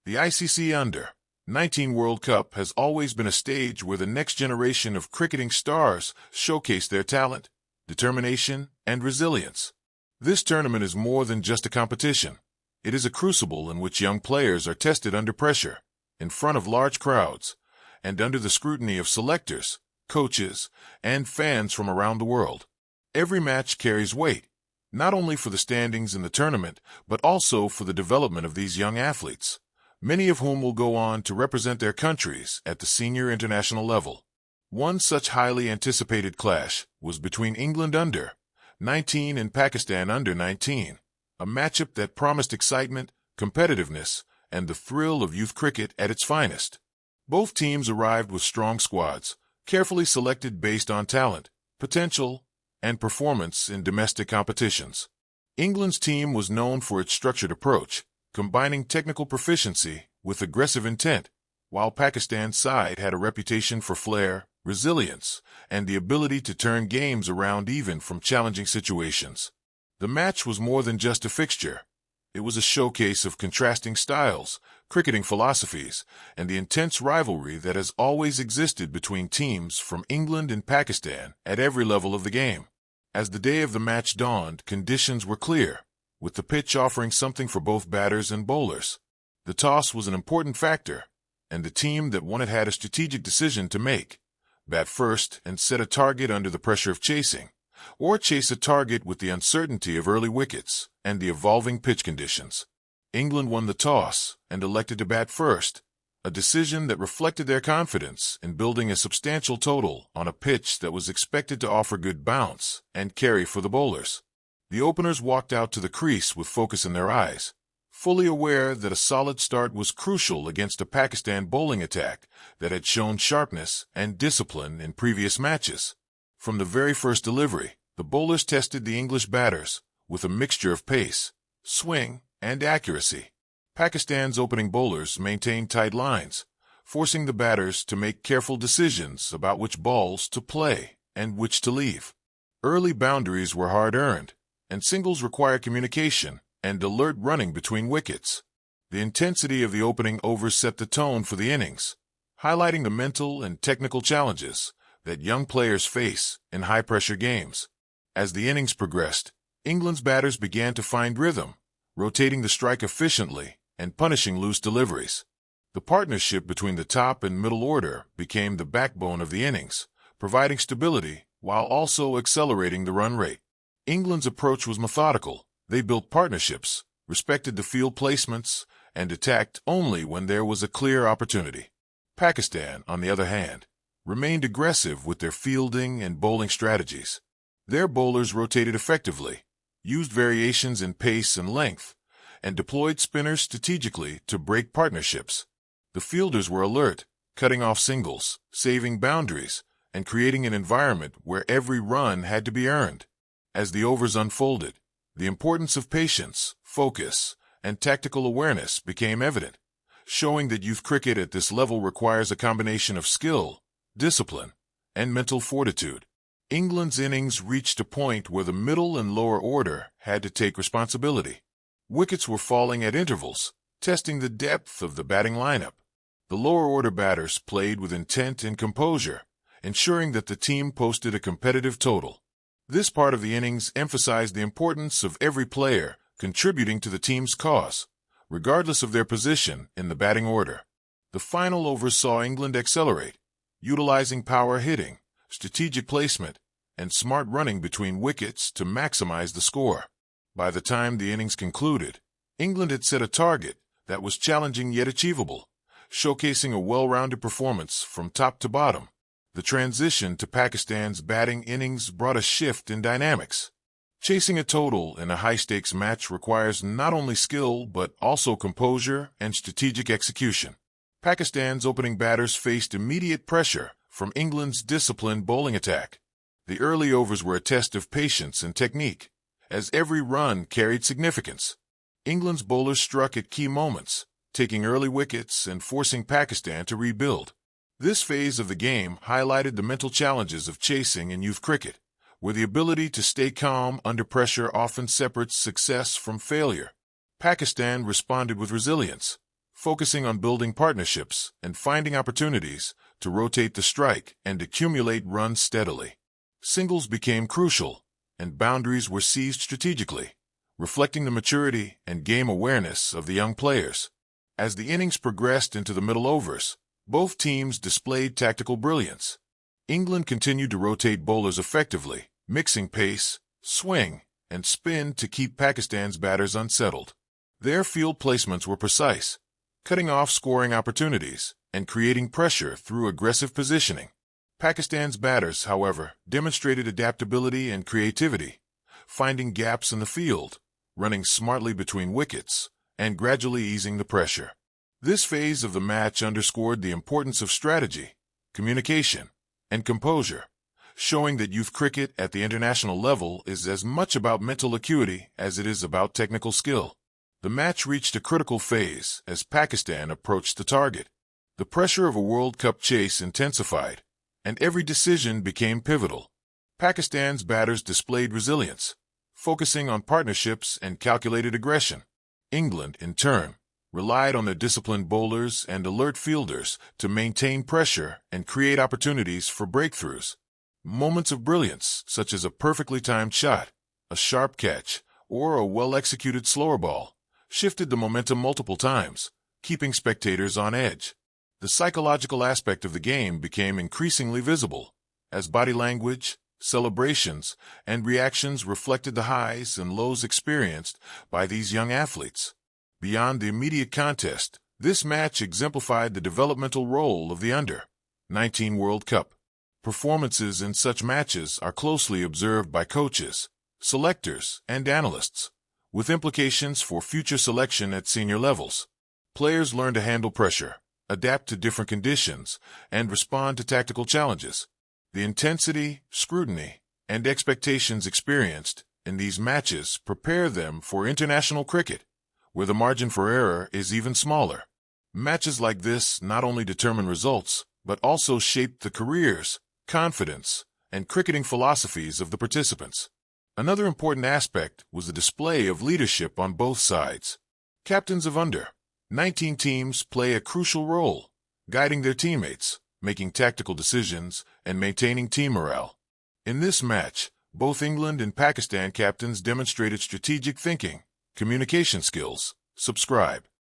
The ICC Under-19 World Cup has always been a stage where the next generation of cricketing stars showcase their talent, determination, and resilience. This tournament is more than just a competition. It is a crucible in which young players are tested under pressure, in front of large crowds, and under the scrutiny of selectors, coaches, and fans from around the world. Every match carries weight, not only for the standings in the tournament, but also for the development of these young athletes, many of whom will go on to represent their countries at the senior international level. One such highly anticipated clash was between England Under-19 and Pakistan Under-19, a matchup that promised excitement, competitiveness, and the thrill of youth cricket at its finest. Both teams arrived with strong squads, carefully selected based on talent, potential, and performance in domestic competitions. England's team was known for its structured approach, combining technical proficiency with aggressive intent, while Pakistan's side had a reputation for flair, resilience, and the ability to turn games around even from challenging situations. The match was more than just a fixture. It was a showcase of contrasting styles, cricketing philosophies, and the intense rivalry that has always existed between teams from England and Pakistan at every level of the game. As the day of the match dawned, conditions were clear, with the pitch offering something for both batters and bowlers. The toss was an important factor, and the team that won it had a strategic decision to make: bat first and set a target under the pressure of chasing, or chase a target with the uncertainty of early wickets and the evolving pitch conditions. England won the toss and elected to bat first, a decision that reflected their confidence in building a substantial total on a pitch that was expected to offer good bounce and carry for the bowlers. The openers walked out to the crease with focus in their eyes, fully aware that a solid start was crucial against a Pakistan bowling attack that had shown sharpness and discipline in previous matches. From the very first delivery, the bowlers tested the English batters with a mixture of pace, swing, and accuracy. Pakistan's opening bowlers maintained tight lines, forcing the batters to make careful decisions about which balls to play and which to leave. Early boundaries were hard-earned, and singles require communication and alert running between wickets. The intensity of the opening overs set the tone for the innings, highlighting the mental and technical challenges that young players face in high-pressure games. As the innings progressed, England's batters began to find rhythm, rotating the strike efficiently and punishing loose deliveries. The partnership between the top and middle order became the backbone of the innings, providing stability while also accelerating the run rate. England's approach was methodical. They built partnerships, respected the field placements, and attacked only when there was a clear opportunity. Pakistan, on the other hand, remained aggressive with their fielding and bowling strategies. Their bowlers rotated effectively, used variations in pace and length, and deployed spinners strategically to break partnerships. The fielders were alert, cutting off singles, saving boundaries, and creating an environment where every run had to be earned. As the overs unfolded, the importance of patience, focus, and tactical awareness became evident, showing that youth cricket at this level requires a combination of skill, discipline, and mental fortitude. England's innings reached a point where the middle and lower order had to take responsibility. Wickets were falling at intervals, testing the depth of the batting lineup. The lower order batters played with intent and composure, ensuring that the team posted a competitive total. This part of the innings emphasized the importance of every player contributing to the team's cause, regardless of their position in the batting order. The final overs saw England accelerate, utilizing power hitting, strategic placement, and smart running between wickets to maximize the score. By the time the innings concluded, England had set a target that was challenging yet achievable, showcasing a well-rounded performance from top to bottom. The transition to Pakistan's batting innings brought a shift in dynamics. Chasing a total in a high-stakes match requires not only skill but also composure and strategic execution. Pakistan's opening batters faced immediate pressure from England's disciplined bowling attack. The early overs were a test of patience and technique, as every run carried significance. England's bowlers struck at key moments, taking early wickets and forcing Pakistan to rebuild. This phase of the game highlighted the mental challenges of chasing in youth cricket, where the ability to stay calm under pressure often separates success from failure. Pakistan responded with resilience, focusing on building partnerships and finding opportunities to rotate the strike and accumulate runs steadily. Singles became crucial, and boundaries were seized strategically, reflecting the maturity and game awareness of the young players. As the innings progressed into the middle overs, both teams displayed tactical brilliance. England continued to rotate bowlers effectively, mixing pace, swing, and spin to keep Pakistan's batters unsettled. Their field placements were precise, cutting off scoring opportunities and creating pressure through aggressive positioning. Pakistan's batters, however, demonstrated adaptability and creativity, finding gaps in the field, running smartly between wickets, and gradually easing the pressure. This phase of the match underscored the importance of strategy, communication, and composure, showing that youth cricket at the international level is as much about mental acuity as it is about technical skill. The match reached a critical phase as Pakistan approached the target. The pressure of a World Cup chase intensified, and every decision became pivotal. Pakistan's batters displayed resilience, focusing on partnerships and calculated aggression. England, in turn, relied on their disciplined bowlers and alert fielders to maintain pressure and create opportunities for breakthroughs. Moments of brilliance, such as a perfectly timed shot, a sharp catch, or a well-executed slower ball, shifted the momentum multiple times, keeping spectators on edge. The psychological aspect of the game became increasingly visible, as body language, celebrations, and reactions reflected the highs and lows experienced by these young athletes. Beyond the immediate contest, this match exemplified the developmental role of the U19 World Cup. Performances in such matches are closely observed by coaches, selectors, and analysts, with implications for future selection at senior levels. Players learn to handle pressure, adapt to different conditions, and respond to tactical challenges. The intensity, scrutiny, and expectations experienced in these matches prepare them for international cricket, where the margin for error is even smaller. Matches like this not only determine results, but also shape the careers, confidence, and cricketing philosophies of the participants. Another important aspect was the display of leadership on both sides. Captains of U19 teams play a crucial role, guiding their teammates, making tactical decisions, and maintaining team morale. In this match, both England and Pakistan captains demonstrated strategic thinking, communication skills. Subscribe.